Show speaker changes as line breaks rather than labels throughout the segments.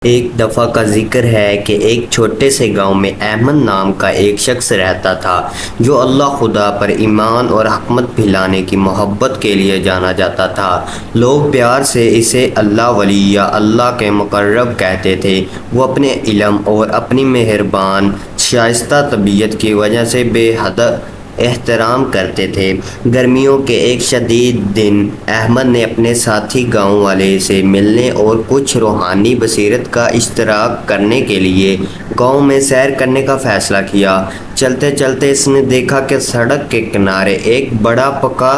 ایک دفعہ کا ذکر ہے کہ ایک چھوٹے سے گاؤں میں احمد نام کا ایک شخص رہتا تھا جو اللہ خدا پر ایمان اور حکمت پھیلانے کی محبت کے لیے جانا جاتا تھا۔ لوگ پیار سے اسے اللہ ولی یا اللہ کے مقرب کہتے تھے۔ وہ اپنے علم اور اپنی مہربان شائستہ طبیعت کی وجہ سے بے حد احترام کرتے تھے۔ گرمیوں کے ایک شدید دن احمد نے اپنے ساتھی گاؤں والے سے ملنے اور کچھ روحانی بصیرت کا اشتراک کرنے کے لیے گاؤں میں سیر کرنے کا فیصلہ کیا۔ چلتے چلتے اس نے دیکھا کہ سڑک کے کنارے ایک بڑا پکا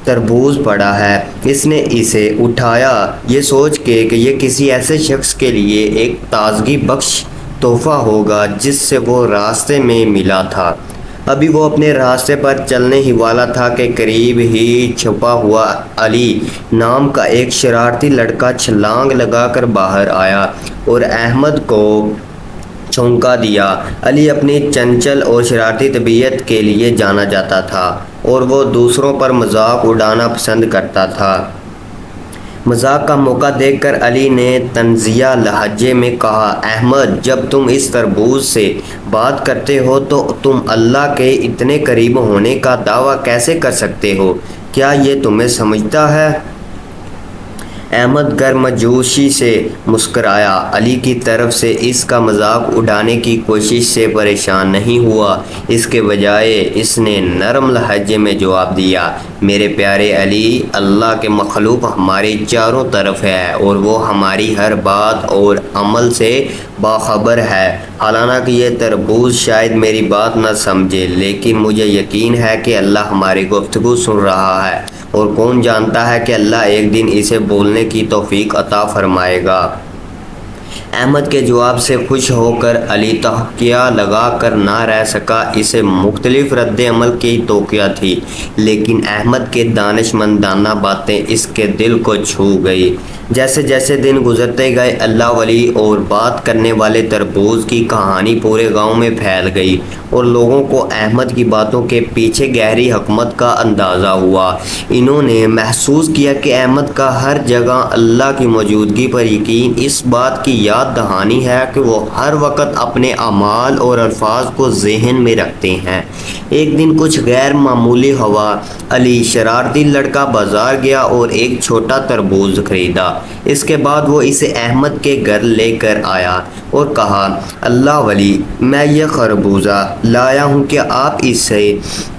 تربوز پڑا ہے۔ اس نے اسے اٹھایا، یہ سوچ کے کہ یہ کسی ایسے شخص کے لیے ایک تازگی بخش تحفہ ہوگا جس سے وہ راستے میں ملا تھا۔ ابھی وہ اپنے راستے پر چلنے ہی والا تھا کہ قریب ہی چھپا ہوا علی نام کا ایک شرارتی لڑکا چھلانگ لگا کر باہر آیا اور احمد کو چونکا دیا۔ علی اپنی چنچل اور شرارتی طبیعت کے لیے جانا جاتا تھا اور وہ دوسروں پر مذاق اڑانا پسند کرتا تھا۔ مذاق کا موقع دیکھ کر علی نے طنزیہ لہجے میں کہا، احمد، جب تم اس تربوز سے بات کرتے ہو تو تم اللہ کے اتنے قریب ہونے کا دعویٰ کیسے کر سکتے ہو؟ کیا یہ تمہیں سمجھتا ہے؟ احمد گرمجوشی سے مسکرایا۔ علی کی طرف سے اس کا مذاق اڑانے کی کوشش سے پریشان نہیں ہوا، اس کے بجائے اس نے نرم لہجے میں جواب دیا، میرے پیارے علی، اللہ کے مخلوق ہمارے چاروں طرف ہے اور وہ ہماری ہر بات اور عمل سے باخبر ہے۔ حالانکہ یہ تربوز شاید میری بات نہ سمجھے، لیکن مجھے یقین ہے کہ اللہ ہماری گفتگو سن رہا ہے اور کون جانتا ہے کہ اللہ ایک دن اسے بولنے کی توفیق عطا فرمائے گا۔ احمد کے جواب سے خوش ہو کر علی تہکیہ لگا کر نہ رہ سکا۔ اسے مختلف رد عمل کی توقع تھی، لیکن احمد کے دانشمندانہ باتیں اس کے دل کو چھو گئی۔ جیسے جیسے دن گزرتے گئے، اللہ ولی اور بات کرنے والے تربوز کی کہانی پورے گاؤں میں پھیل گئی اور لوگوں کو احمد کی باتوں کے پیچھے گہری حکمت کا اندازہ ہوا۔ انہوں نے محسوس کیا کہ احمد کا ہر جگہ اللہ کی موجودگی پر یقین اس بات کی یاد دہانی ہے کہ وہ ہر وقت اپنے اعمال اور الفاظ کو ذہن میں رکھتے ہیں۔ ایک دن کچھ غیر معمولی ہوا۔ علی شرارتی لڑکا بازار گیا اور ایک چھوٹا تربوز خریدا۔ اس کے بعد وہ اسے احمد کے گھر لے کر آیا اور کہا، اللہ ولی، میں یہ خربوزہ لایا ہوں، کیا آپ اس سے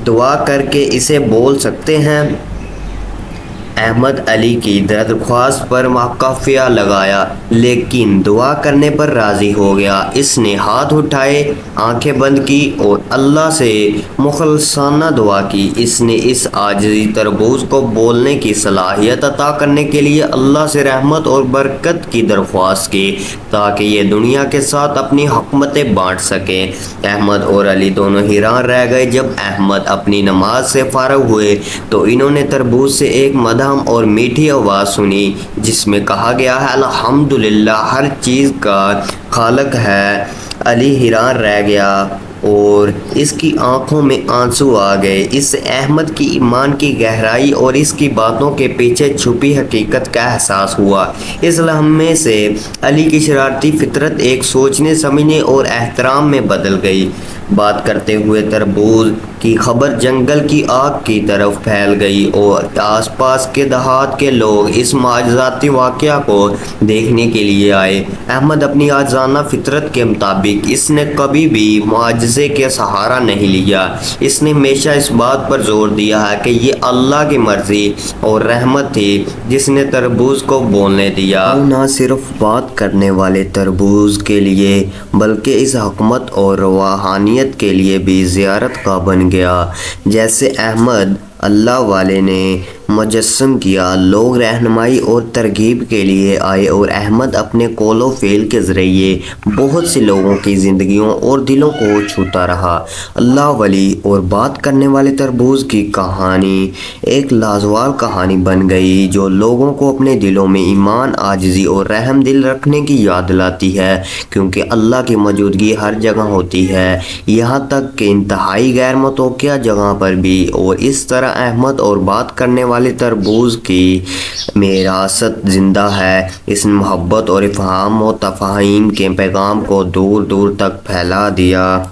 دعا کر کے اسے بول سکتے ہیں؟ احمد علی کی درخواست پر قافیہ لگایا، لیکن دعا کرنے پر راضی ہو گیا۔ اس نے ہاتھ اٹھائے، آنکھیں بند کی اور اللہ سے مخلصانہ دعا کی۔ اس نے اس عاجزی تربوز کو بولنے کی صلاحیت عطا کرنے کے لیے اللہ سے رحمت اور برکت کی درخواست کی تاکہ یہ دنیا کے ساتھ اپنی حکمتیں بانٹ سکے۔ احمد اور علی دونوں حیران رہ گئے۔ جب احمد اپنی نماز سے فارغ ہوئے تو انہوں نے تربوز سے ایک مدھم اور میٹھی آواز سنی جس میں کہا گیا ہے، الحمدللہ، ہر چیز کا خالق ہے۔ علی حیران رہ گیا اور اس کی آنکھوں میں آنسو آ گئے۔ اس سے احمد کی ایمان کی گہرائی اور اس کی باتوں کے پیچھے چھپی حقیقت کا احساس ہوا۔ اس لمحے سے علی کی شرارتی فطرت ایک سوچنے سمجھنے اور احترام میں بدل گئی۔ بات کرتے ہوئے تربوز کی خبر جنگل کی آگ کی طرف پھیل گئی اور آس پاس کے دیہات کے لوگ اس معجزاتی واقعہ کو دیکھنے کے لیے آئے۔ احمد اپنی عاجزانہ فطرت کے مطابق اس نے کبھی بھی معجزے کے سہارا نہیں لیا۔ اس نے ہمیشہ اس بات پر زور دیا ہے کہ یہ اللہ کی مرضی اور رحمت تھی جس نے تربوز کو بولنے دیا۔ وہ نہ صرف بات کرنے والے تربوز کے لیے بلکہ اس حکمت اور روحانیت کے لیے بھی زیارت کا بن گیا جیسے احمد اللہ والے نے مجسم کیا۔ لوگ رہنمائی اور ترغیب کے لیے آئے اور احمد اپنے قول و فعل کے ذریعے بہت سے لوگوں کی زندگیوں اور دلوں کو چھوتا رہا۔ اللہ ولی اور بات کرنے والے تربوز کی کہانی ایک لازوال کہانی بن گئی جو لوگوں کو اپنے دلوں میں ایمان، عاجزی اور رحم دل رکھنے کی یاد دلاتی ہے، کیونکہ اللہ کی موجودگی ہر جگہ ہوتی ہے، یہاں تک کہ انتہائی غیر متوقع جگہ پر بھی۔ اور اس طرح احمد اور بات کرنے والے شمالی تربوز کی وراثت زندہ ہے۔ اس نے محبت اور افہام و تفہیم کے پیغام کو دور دور تک پھیلا دیا۔